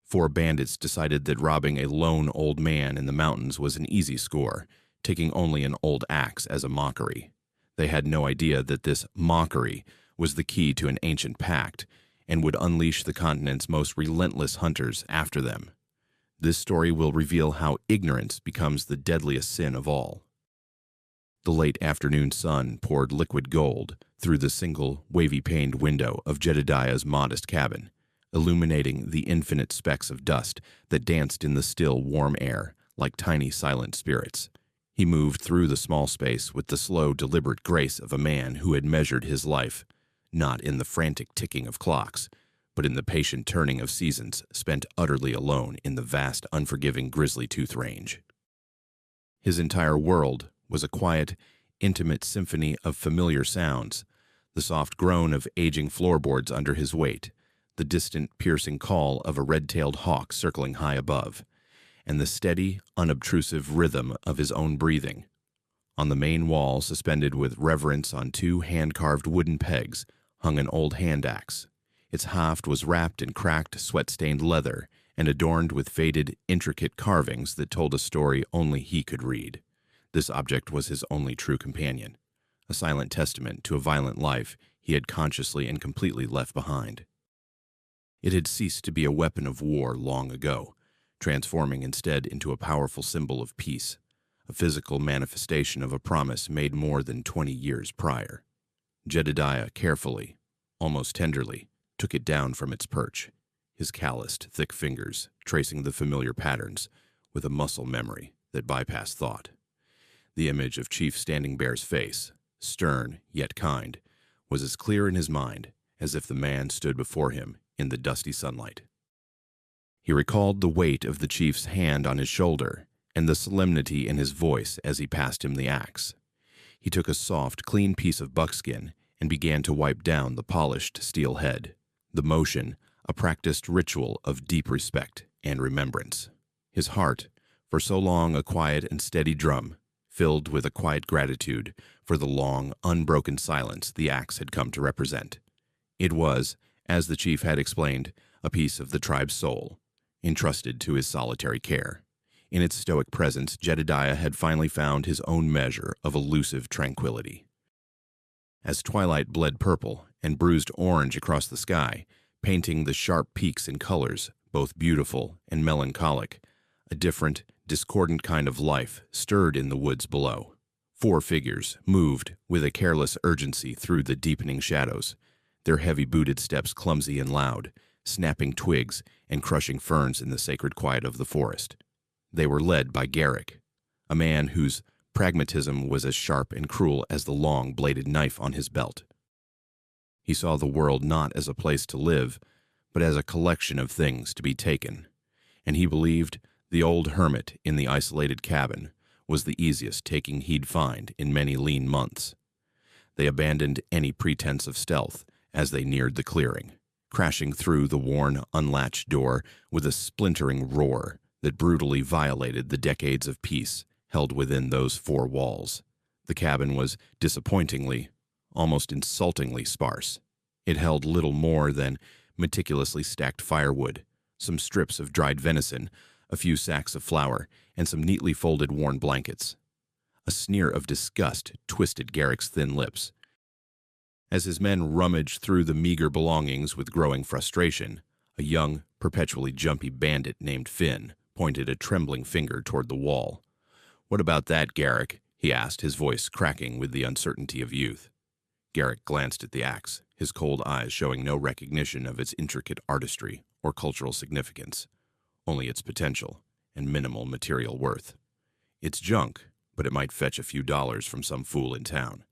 4 bandits decided that robbing a lone old man in the mountains was an easy score, taking only an old axe as a mockery. They had no idea that this mockery was the key to an ancient pact and would unleash the continent's most relentless hunters after them. This story will reveal how ignorance becomes the deadliest sin of all. The late afternoon sun poured liquid gold through the single, wavy-paned window of Jedediah's modest cabin, illuminating the infinite specks of dust that danced in the still, warm air like tiny, silent spirits. He moved through the small space with the slow, deliberate grace of a man who had measured his life, not in the frantic ticking of clocks, but in the patient turning of seasons spent utterly alone in the vast, unforgiving Grizzly Tooth Range. His entire world was a quiet, intimate symphony of familiar sounds, the soft groan of aging floorboards under his weight, the distant, piercing call of a red-tailed hawk circling high above, and the steady, unobtrusive rhythm of his own breathing. On the main wall, suspended with reverence on 2 hand-carved wooden pegs, hung an old hand axe. Its haft was wrapped in cracked, sweat-stained leather and adorned with faded, intricate carvings that told a story only he could read. This object was his only true companion, a silent testament to a violent life he had consciously and completely left behind. It had ceased to be a weapon of war long ago, transforming instead into a powerful symbol of peace, a physical manifestation of a promise made more than 20 years prior. Jedediah carefully, almost tenderly, took it down from its perch, his calloused, thick fingers tracing the familiar patterns with a muscle memory that bypassed thought. The image of Chief Standing Bear's face, stern yet kind, was as clear in his mind as if the man stood before him in the dusty sunlight. He recalled the weight of the chief's hand on his shoulder and the solemnity in his voice as he passed him the axe. He took a soft, clean piece of buckskin and began to wipe down the polished steel head, the motion a practiced ritual of deep respect and remembrance. His heart, for so long a quiet and steady drum, filled with a quiet gratitude for the long, unbroken silence the axe had come to represent. It was, as the chief had explained, a piece of the tribe's soul, entrusted to his solitary care. In its stoic presence, Jedediah had finally found his own measure of elusive tranquility. As twilight bled purple and bruised orange across the sky, painting the sharp peaks in colors, both beautiful and melancholic, a different, discordant kind of life stirred in the woods below. 4 figures moved with a careless urgency through the deepening shadows, their heavy-booted steps clumsy and loud, snapping twigs and crushing ferns in the sacred quiet of the forest. They were led by Garrick, a man whose pragmatism was as sharp and cruel as the long-bladed knife on his belt. He saw the world not as a place to live, but as a collection of things to be taken, and he believed the old hermit in the isolated cabin was the easiest taking he'd find in many lean months. They abandoned any pretense of stealth as they neared the clearing, crashing through the worn, unlatched door with a splintering roar that brutally violated the decades of peace held within those 4 walls. The cabin was disappointingly, almost insultingly sparse. It held little more than meticulously stacked firewood, some strips of dried venison, a few sacks of flour, and some neatly folded worn blankets. A sneer of disgust twisted Garrick's thin lips. As his men rummaged through the meager belongings with growing frustration, a young, perpetually jumpy bandit named Finn pointed a trembling finger toward the wall. "What about that, Garrick?" he asked, his voice cracking with the uncertainty of youth. Garrick glanced at the axe, his cold eyes showing no recognition of its intricate artistry or cultural significance, only its potential and minimal material worth. "It's junk, but it might fetch a few dollars from some fool in town.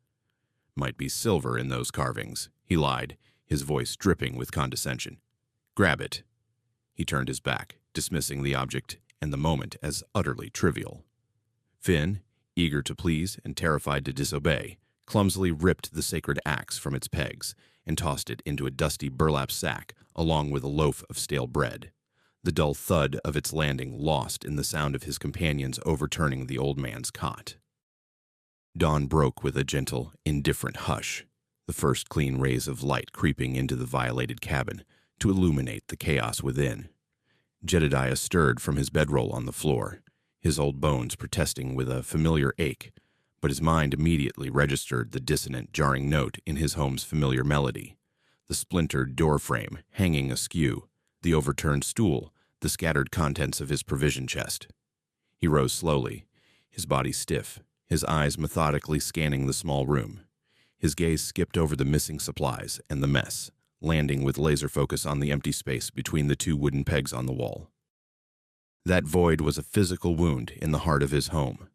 Might be silver in those carvings," he lied, his voice dripping with condescension. "Grab it." He turned his back, dismissing the object and the moment as utterly trivial. Finn, eager to please and terrified to disobey, clumsily ripped the sacred axe from its pegs and tossed it into a dusty burlap sack along with a loaf of stale bread, the dull thud of its landing lost in the sound of his companions overturning the old man's cot. Dawn broke with a gentle, indifferent hush, the first clean rays of light creeping into the violated cabin to illuminate the chaos within. Jedediah stirred from his bedroll on the floor, his old bones protesting with a familiar ache, but his mind immediately registered the dissonant, jarring note in his home's familiar melody. The splintered doorframe hanging askew, the overturned stool, the scattered contents of his provision chest. He rose slowly, his body stiff, his eyes methodically scanning the small room. His gaze skipped over the missing supplies and the mess, landing with laser focus on the empty space between the two wooden pegs on the wall. That void was a physical wound in the heart of his home.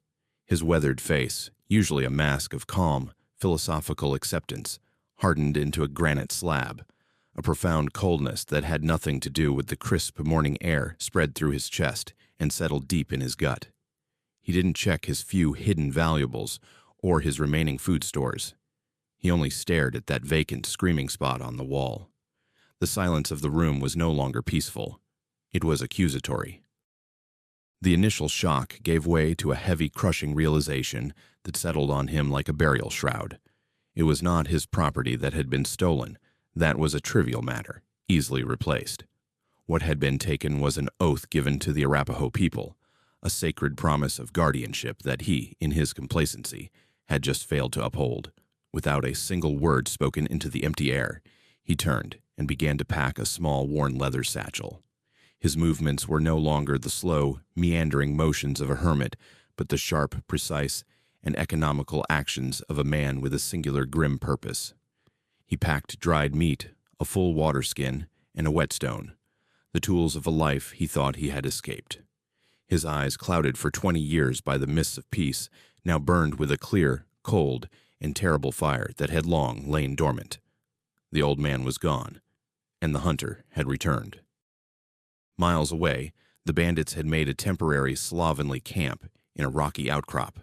His weathered face, usually a mask of calm, philosophical acceptance, hardened into a granite slab, a profound coldness that had nothing to do with the crisp morning air spread through his chest and settled deep in his gut. He didn't check his few hidden valuables or his remaining food stores. He only stared at that vacant screaming spot on the wall. The silence of the room was no longer peaceful. It was accusatory. The initial shock gave way to a heavy, crushing realization that settled on him like a burial shroud. It was not his property that had been stolen. That was a trivial matter, easily replaced. What had been taken was an oath given to the Arapaho people, a sacred promise of guardianship that he, in his complacency, had just failed to uphold. Without a single word spoken into the empty air, he turned and began to pack a small, worn leather satchel. His movements were no longer the slow, meandering motions of a hermit, but the sharp, precise, and economical actions of a man with a singular grim purpose. He packed dried meat, a full water skin, and a whetstone, the tools of a life he thought he had escaped. His eyes, clouded for 20 years by the mists of peace, now burned with a clear, cold, and terrible fire that had long lain dormant. The old man was gone, and the hunter had returned. Miles away, the bandits had made a temporary slovenly camp in a rocky outcrop.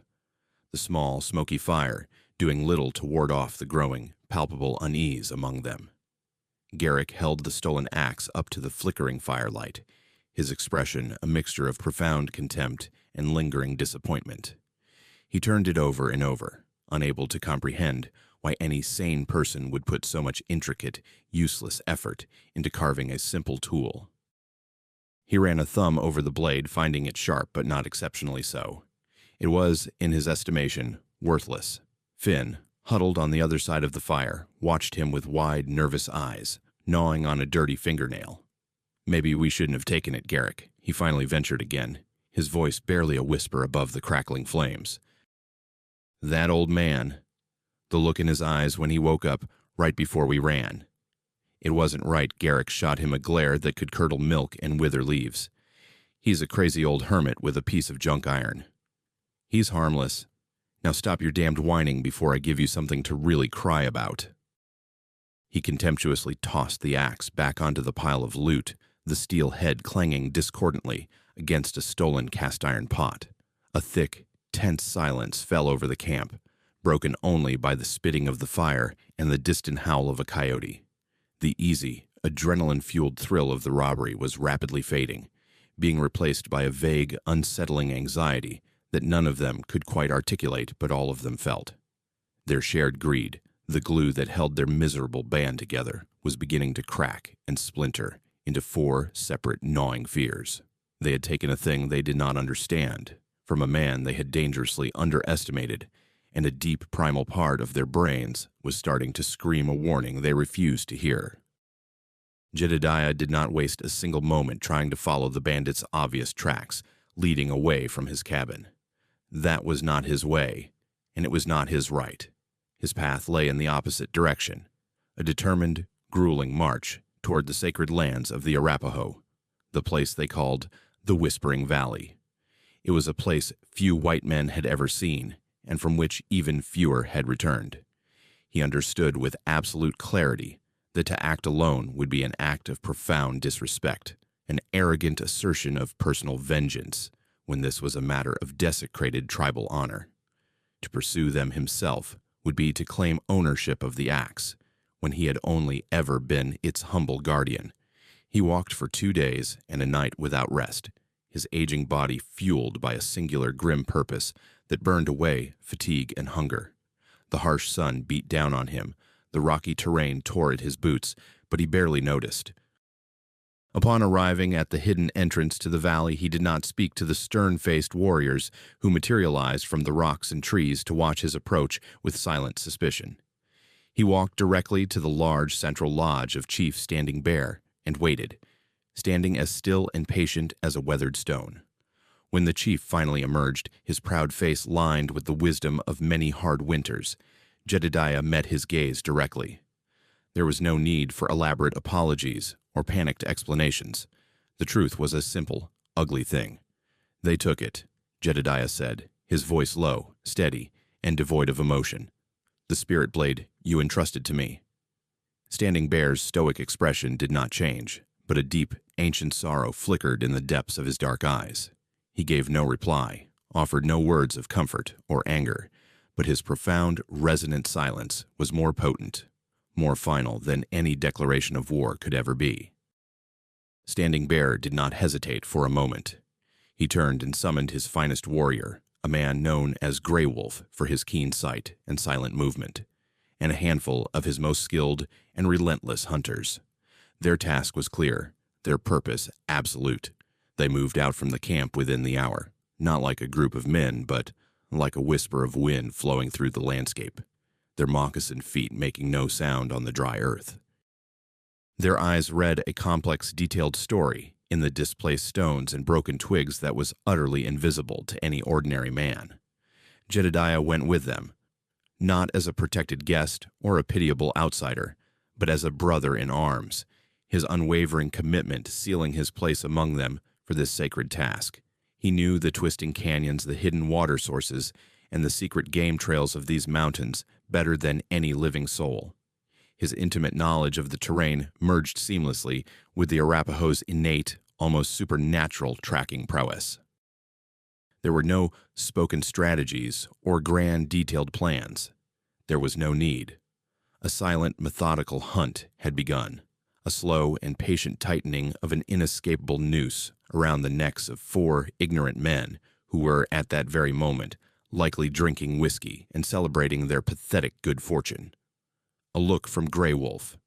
The small, smoky fire doing little to ward off the growing, palpable unease among them. Garrick held the stolen axe up to the flickering firelight, his expression a mixture of profound contempt and lingering disappointment. He turned it over and over, unable to comprehend why any sane person would put so much intricate, useless effort into carving a simple tool. He ran a thumb over the blade, finding it sharp but not exceptionally so. It was, in his estimation, worthless. Finn, huddled on the other side of the fire, watched him with wide, nervous eyes, gnawing on a dirty fingernail. "Maybe we shouldn't have taken it, Garrick," he finally ventured again, his voice barely a whisper above the crackling flames. "That old man," the look in his eyes when he woke up right before we ran. It wasn't right. Garrick shot him a glare that could curdle milk and wither leaves. "He's a crazy old hermit with a piece of junk iron. He's harmless. Now stop your damned whining before I give you something to really cry about." He contemptuously tossed the axe back onto the pile of loot, the steel head clanging discordantly against a stolen cast-iron pot. A thick, tense silence fell over the camp, broken only by the spitting of the fire and the distant howl of a coyote. The easy, adrenaline-fueled thrill of the robbery was rapidly fading, being replaced by a vague, unsettling anxiety that none of them could quite articulate, but all of them felt. Their shared greed, the glue that held their miserable band together, was beginning to crack and splinter into 4 separate gnawing fears. They had taken a thing they did not understand from a man they had dangerously underestimated, and a deep primal part of their brains was starting to scream a warning they refused to hear. Jedediah did not waste a single moment trying to follow the bandits' obvious tracks, leading away from his cabin. That was not his way, and it was not his right. His path lay in the opposite direction, a determined, grueling march toward the sacred lands of the Arapaho, the place they called the Whispering Valley. It was a place few white men had ever seen, and from which even fewer had returned. He understood with absolute clarity that to act alone would be an act of profound disrespect, an arrogant assertion of personal vengeance, when this was a matter of desecrated tribal honor. To pursue them himself would be to claim ownership of the axe, when he had only ever been its humble guardian. He walked for 2 days and a night without rest, his aging body fueled by a singular grim purpose that burned away fatigue and hunger. The harsh sun beat down on him, the rocky terrain tore at his boots, but he barely noticed. Upon arriving at the hidden entrance to the valley, he did not speak to the stern-faced warriors who materialized from the rocks and trees to watch his approach with silent suspicion. He walked directly to the large central lodge of Chief Standing Bear and waited, standing as still and patient as a weathered stone. When the chief finally emerged, his proud face lined with the wisdom of many hard winters, Jedediah met his gaze directly. There was no need for elaborate apologies or panicked explanations. The truth was a simple, ugly thing. They took it, Jedediah said, his voice low, steady, and devoid of emotion. The spirit blade you entrusted to me. Standing Bear's stoic expression did not change, but a deep, ancient sorrow flickered in the depths of his dark eyes. He gave no reply, offered no words of comfort or anger, but his profound, resonant silence was more potent, more final than any declaration of war could ever be. Standing Bear did not hesitate for a moment. He turned and summoned his finest warrior, a man known as Grey Wolf for his keen sight and silent movement, and a handful of his most skilled and relentless hunters. Their task was clear, their purpose absolute. They moved out from the camp within the hour, not like a group of men, but like a whisper of wind flowing through the landscape, their moccasined feet making no sound on the dry earth. Their eyes read a complex, detailed story in the displaced stones and broken twigs that was utterly invisible to any ordinary man. Jedediah went with them, not as a protected guest or a pitiable outsider, but as a brother in arms, his unwavering commitment sealing his place among them for this sacred task. He knew the twisting canyons, the hidden water sources, and the secret game trails of these mountains better than any living soul. His intimate knowledge of the terrain merged seamlessly with the Arapaho's innate, almost supernatural tracking prowess. There were no spoken strategies or grand, detailed plans. There was no need. A silent, methodical hunt had begun, a slow and patient tightening of an inescapable noose around the necks of 4 ignorant men who were, at that very moment, likely drinking whiskey and celebrating their pathetic good fortune. A look from Grey Wolf,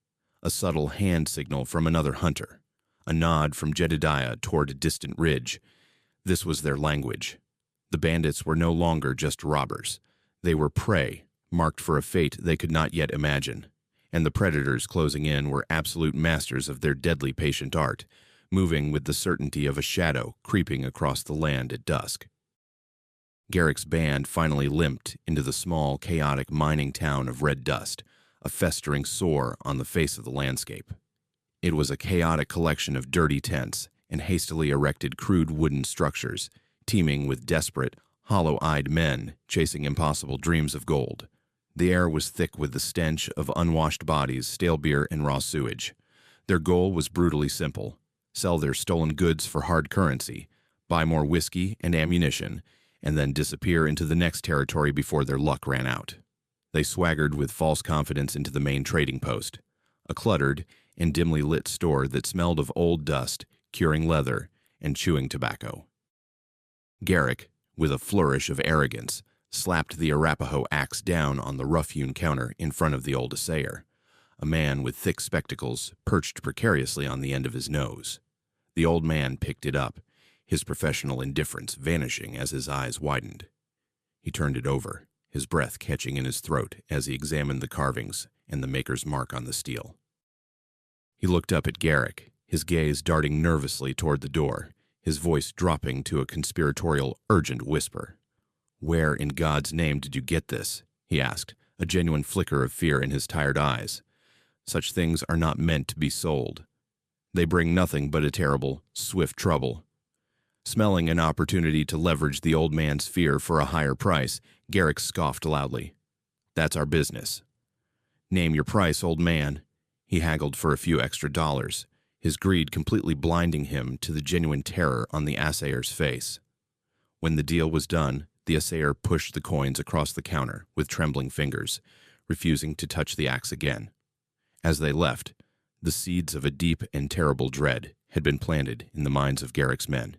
a subtle hand signal from another hunter, a nod from Jedediah toward a distant ridge. This was their language. The bandits were no longer just robbers. They were prey, marked for a fate they could not yet imagine. And the predators closing in were absolute masters of their deadly patient art, moving with the certainty of a shadow creeping across the land at dusk. Garrick's band finally limped into the small, chaotic mining town of Red Dust, a festering sore on the face of the landscape. It was a chaotic collection of dirty tents and hastily erected crude wooden structures, teeming with desperate, hollow-eyed men chasing impossible dreams of gold. The air was thick with the stench of unwashed bodies, stale beer, and raw sewage. Their goal was brutally simple: sell their stolen goods for hard currency, buy more whiskey and ammunition, and then disappear into the next territory before their luck ran out. They swaggered with false confidence into the main trading post, a cluttered and dimly lit store that smelled of old dust, curing leather, and chewing tobacco. Garrick, with a flourish of arrogance, slapped the Arapaho axe down on the rough-hewn counter in front of the old assayer, a man with thick spectacles perched precariously on the end of his nose. The old man picked it up, his professional indifference vanishing as his eyes widened. He turned it over, his breath catching in his throat as he examined the carvings and the maker's mark on the steel. He looked up at Garrick, his gaze darting nervously toward the door, his voice dropping to a conspiratorial, urgent whisper. "Where in God's name did you get this?" he asked, a genuine flicker of fear in his tired eyes. "Such things are not meant to be sold. They bring nothing but a terrible, swift trouble." Smelling an opportunity to leverage the old man's fear for a higher price, Garrick scoffed loudly. "That's our business." "Name your price, old man." He haggled for a few extra dollars, his greed completely blinding him to the genuine terror on the assayer's face. When the deal was done, the assayer pushed the coins across the counter with trembling fingers, refusing to touch the axe again. As they left, the seeds of a deep and terrible dread had been planted in the minds of Garrick's men.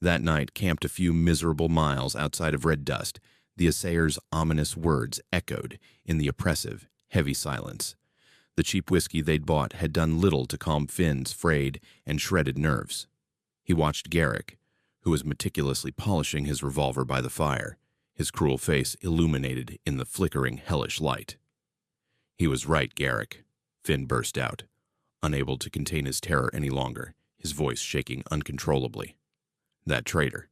That night, camped a few miserable miles outside of Red Dust, the assayer's ominous words echoed in the oppressive, heavy silence. The cheap whiskey they'd bought had done little to calm Finn's frayed and shredded nerves. He watched Garrick, who was meticulously polishing his revolver by the fire, his cruel face illuminated in the flickering, hellish light. "He was right, Garrick," Finn burst out, unable to contain his terror any longer, his voice shaking uncontrollably. "That traitor.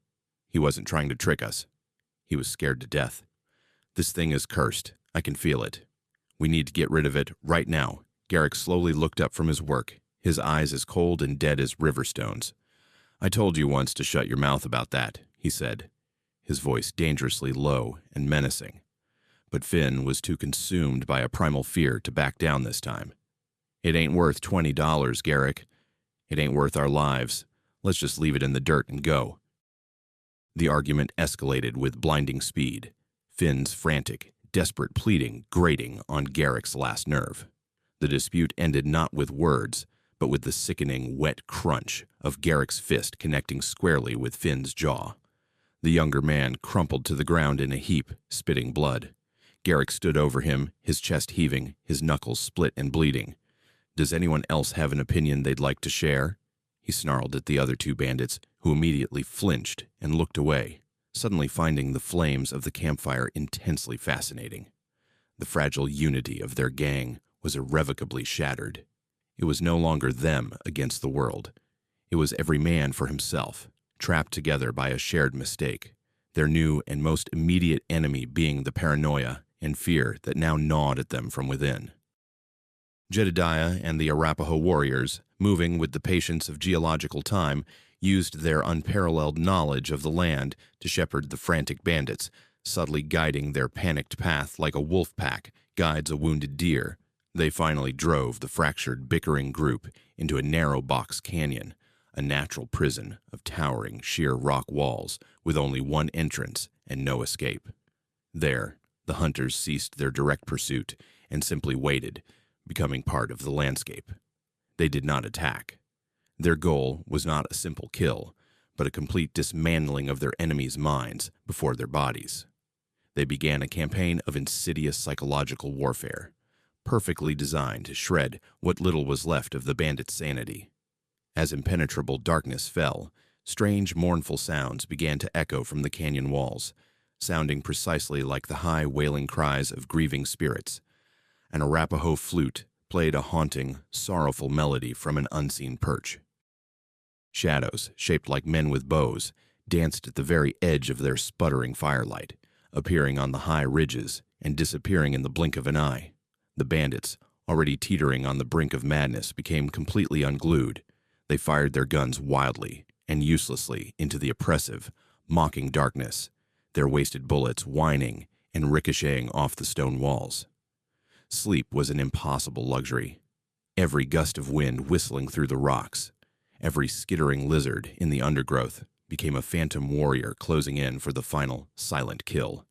He wasn't trying to trick us. He was scared to death. This thing is cursed. I can feel it. We need to get rid of it right now." Garrick slowly looked up from his work, his eyes as cold and dead as river stones. "I told you once to shut your mouth about that," he said, his voice dangerously low and menacing. But Finn was too consumed by a primal fear to back down this time. "It ain't worth $20, Garrick. It ain't worth our lives. Let's just leave it in the dirt and go." The argument escalated with blinding speed, Finn's frantic, desperate pleading grating on Garrick's last nerve. The dispute ended not with words, but with the sickening, wet crunch of Garrick's fist connecting squarely with Finn's jaw. The younger man crumpled to the ground in a heap, spitting blood. Garrick stood over him, his chest heaving, his knuckles split and bleeding. "Does anyone else have an opinion they'd like to share?" He snarled at the other two bandits, who immediately flinched and looked away, suddenly finding the flames of the campfire intensely fascinating. The fragile unity of their gang was irrevocably shattered. It was no longer them against the world. It was every man for himself, trapped together by a shared mistake, their new and most immediate enemy being the paranoia and fear that now gnawed at them from within. Jedediah and the Arapaho warriors, moving with the patience of geological time, used their unparalleled knowledge of the land to shepherd the frantic bandits, subtly guiding their panicked path like a wolf pack guides a wounded deer. They finally drove the fractured, bickering group into a narrow box canyon, a natural prison of towering, sheer rock walls with only one entrance and no escape. There, the hunters ceased their direct pursuit and simply waited, becoming part of the landscape. They did not attack. Their goal was not a simple kill, but a complete dismantling of their enemies' minds before their bodies. They began a campaign of insidious psychological warfare, perfectly designed to shred what little was left of the bandits' sanity. As impenetrable darkness fell, strange, mournful sounds began to echo from the canyon walls, sounding precisely like the high, wailing cries of grieving spirits. An Arapaho flute played a haunting, sorrowful melody from an unseen perch. Shadows, shaped like men with bows, danced at the very edge of their sputtering firelight, appearing on the high ridges and disappearing in the blink of an eye. The bandits, already teetering on the brink of madness, became completely unglued. They fired their guns wildly and uselessly into the oppressive, mocking darkness, their wasted bullets whining and ricocheting off the stone walls. Sleep was an impossible luxury. Every gust of wind whistling through the rocks, every skittering lizard in the undergrowth became a phantom warrior closing in for the final, silent kill.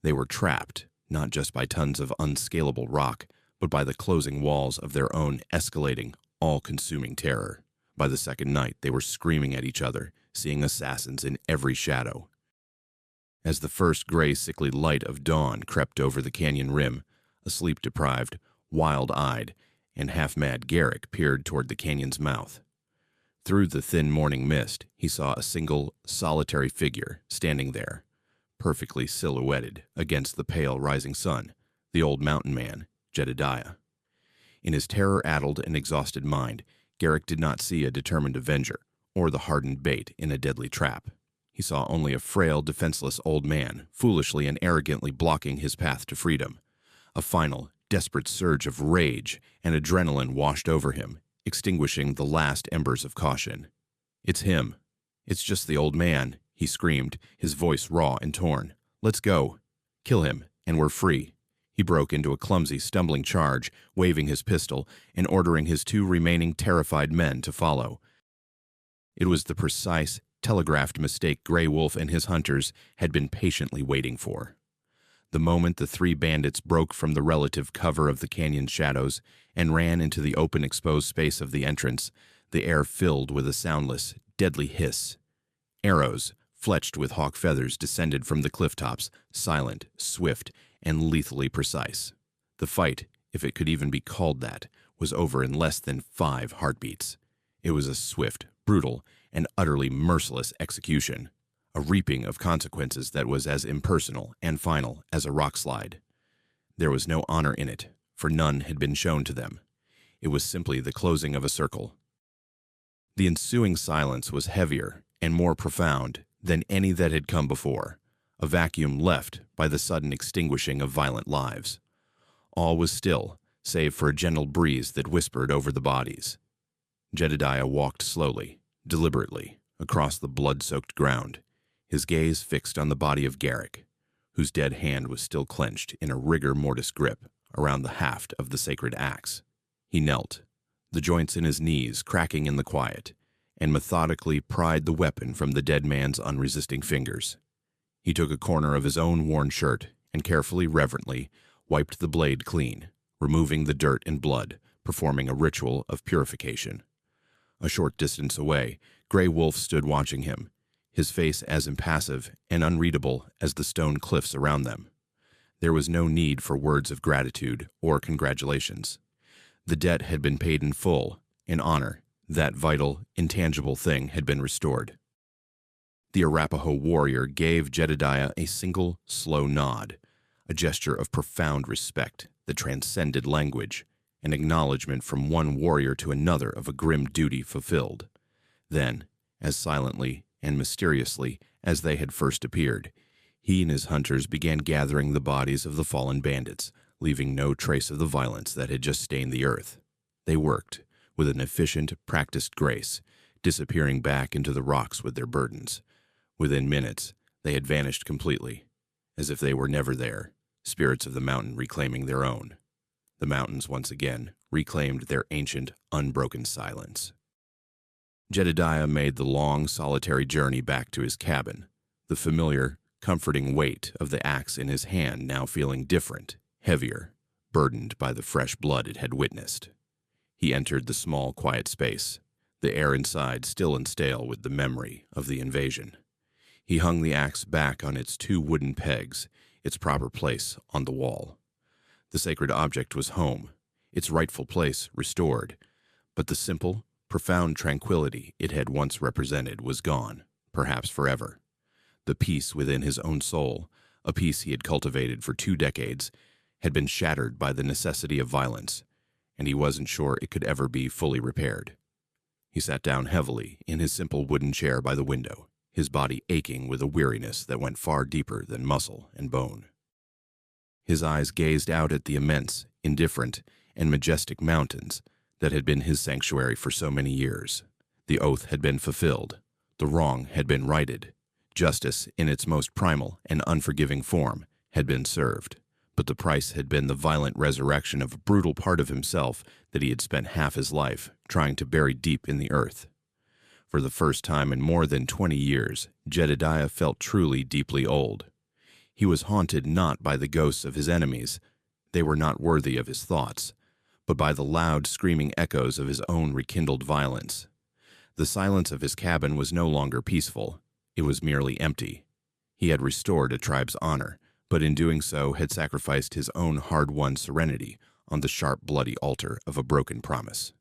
They were trapped, not just by tons of unscalable rock, but by the closing walls of their own escalating, all-consuming terror. By the second night, they were screaming at each other, seeing assassins in every shadow. As the first gray, sickly light of dawn crept over the canyon rim, a sleep-deprived, wild-eyed, and half-mad Garrick peered toward the canyon's mouth. Through the thin morning mist, he saw a single, solitary figure standing there, perfectly silhouetted against the pale rising sun, the old mountain man, Jedediah. In his terror-addled and exhausted mind, Garrick did not see a determined avenger or the hardened bait in a deadly trap. He saw only a frail, defenseless old man, foolishly and arrogantly blocking his path to freedom. A final, desperate surge of rage and adrenaline washed over him, extinguishing the last embers of caution. "It's him. It's just the old man," he screamed, his voice raw and torn. "Let's go. Kill him, and we're free." He broke into a clumsy, stumbling charge, waving his pistol and ordering his two remaining terrified men to follow. It was the precise, telegraphed mistake Grey Wolf and his hunters had been patiently waiting for. The moment the three bandits broke from the relative cover of the canyon's shadows and ran into the open exposed space of the entrance, the air filled with a soundless, deadly hiss. Arrows, fletched with hawk feathers, descended from the cliff tops, silent, swift, and lethally precise. The fight, if it could even be called that, was over in less than 5 heartbeats. It was a swift, brutal, and utterly merciless execution, a reaping of consequences that was as impersonal and final as a rock slide. There was no honor in it, for none had been shown to them. It was simply the closing of a circle. The ensuing silence was heavier and more profound than any that had come before, a vacuum left by the sudden extinguishing of violent lives. All was still, save for a gentle breeze that whispered over the bodies. Jedediah walked slowly, deliberately, across the blood-soaked ground, his gaze fixed on the body of Garrick, whose dead hand was still clenched in a rigor mortis grip around the haft of the sacred axe. He knelt, the joints in his knees cracking in the quiet, and methodically pried the weapon from the dead man's unresisting fingers. He took a corner of his own worn shirt and carefully, reverently, wiped the blade clean, removing the dirt and blood, performing a ritual of purification. A short distance away, Grey Wolf stood watching him, his face as impassive and unreadable as the stone cliffs around them. There was no need for words of gratitude or congratulations. The debt had been paid in full, in honor. That vital, intangible thing had been restored. The Arapaho warrior gave Jedediah a single, slow nod, a gesture of profound respect that transcended language, an acknowledgement from one warrior to another of a grim duty fulfilled. Then, as silently and mysteriously as they had first appeared, he and his hunters began gathering the bodies of the fallen bandits, leaving no trace of the violence that had just stained the earth. They worked, with an efficient, practiced grace, disappearing back into the rocks with their burdens. Within minutes, they had vanished completely, as if they were never there, spirits of the mountain reclaiming their own. The mountains once again reclaimed their ancient, unbroken silence. Jedediah made the long, solitary journey back to his cabin, the familiar, comforting weight of the axe in his hand now feeling different, heavier, burdened by the fresh blood it had witnessed. He entered the small, quiet space, the air inside still and stale with the memory of the invasion. He hung the axe back on its 2 wooden pegs, its proper place on the wall. The sacred object was home, its rightful place restored, but the simple, profound tranquility it had once represented was gone, perhaps forever. The peace within his own soul, a peace he had cultivated for 2 decades, had been shattered by the necessity of violence, and he wasn't sure it could ever be fully repaired. He sat down heavily in his simple wooden chair by the window, his body aching with a weariness that went far deeper than muscle and bone. His eyes gazed out at the immense, indifferent, and majestic mountains that had been his sanctuary for so many years. The oath had been fulfilled. The wrong had been righted. Justice, in its most primal and unforgiving form, had been served. But the price had been the violent resurrection of a brutal part of himself that he had spent half his life trying to bury deep in the earth. For the first time in more than 20 years, Jedediah felt truly deeply old. He was haunted not by the ghosts of his enemies, they were not worthy of his thoughts, but by the loud, screaming echoes of his own rekindled violence. The silence of his cabin was no longer peaceful, it was merely empty. He had restored a tribe's honor, but in doing so had sacrificed his own hard-won serenity on the sharp, bloody altar of a broken promise.